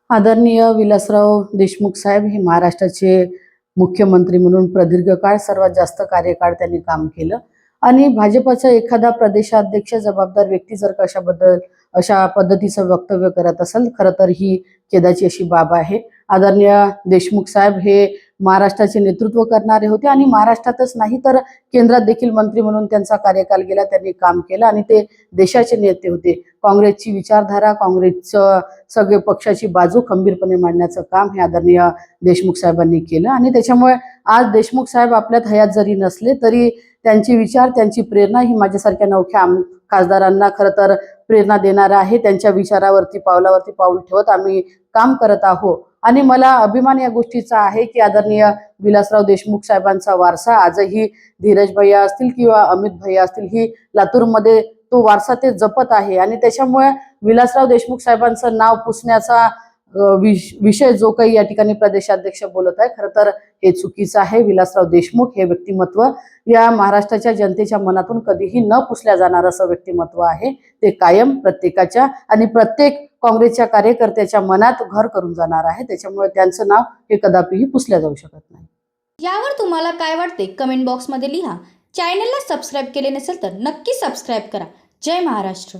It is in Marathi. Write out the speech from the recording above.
आदरणीय विलासराव देशमुख साहेब हे महाराष्ट्राचे मुख्यमंत्री म्हणून प्रदीर्घ काळ सर्वात जास्त कार्यकाळ त्यांनी काम केलं आणि भाजपचा एखादा प्रदेशाध्यक्ष जबाबदार व्यक्ती जर अशा पद्धतीचं वक्तव्य करत असेल, खरं तर ही खेदाची अशी बाब आहे। आदरणीय देशमुख साहेब हे महाराष्ट्राचे नेतृत्व करणारे होते आणि महाराष्ट्रातच नाही तर केंद्रात देखील मंत्री म्हणून त्यांचा कार्यकाल गेला, त्यांनी काम केलं आणि ते देशाचे नेते होते। काँग्रेसची विचारधारा, काँग्रेसचं सगळे पक्षाची बाजू खंबीरपणे मांडण्याचं काम हे आदरणीय देशमुख साहेबांनी केलं आणि त्याच्यामुळे आज देशमुख साहेब आपल्यात हयात जरी नसले तरी त्यांचे विचार, त्यांची प्रेरणा ही माझ्यासारख्या नवख्या खासदारांना खरं तर प्रेरणा देणार आहे। त्यांच्या विचारावरती पावलावरती पाऊल ठेवत आम्ही काम करत आहोत आणि मला अभिमान या गोष्टीचा आहे की आदरणीय विलासराव देशमुख साहेबांचा वारसा आजही धीरज भैया असतील किंवा अमित भैया असतील ही लातूरमध्ये तो वारसा ते जपत आहे आणि त्याच्यामुळे विलासराव देशमुख साहेबांचं नाव पुसण्याचा विषय जो काही या ठिकाणी प्रदेशाध्यक्ष बोलत आहे, खरं तर हे चुकीचं आहे। विलासराव देशमुख हे व्यक्तिमत्व या महाराष्ट्राच्या जनतेच्या मनातून कधीही न पुसल्या जाणार असं व्यक्तिमत्व आहे। ते कायम प्रत्येकाच्या आणि प्रत्येक काँग्रेसच्या कार्यकर्त्याच्या मनात घर करून जाणार आहे। त्याच्यामुळे त्यांचं नाव हे कदापिही पुसल्या जाऊ शकत नाही। यावर तुम्हाला काय वाटते कमेंट बॉक्समध्ये लिहा। चॅनलला सबस्क्राईब केले नसेल तर नक्की सबस्क्राईब करा। जय महाराष्ट्र।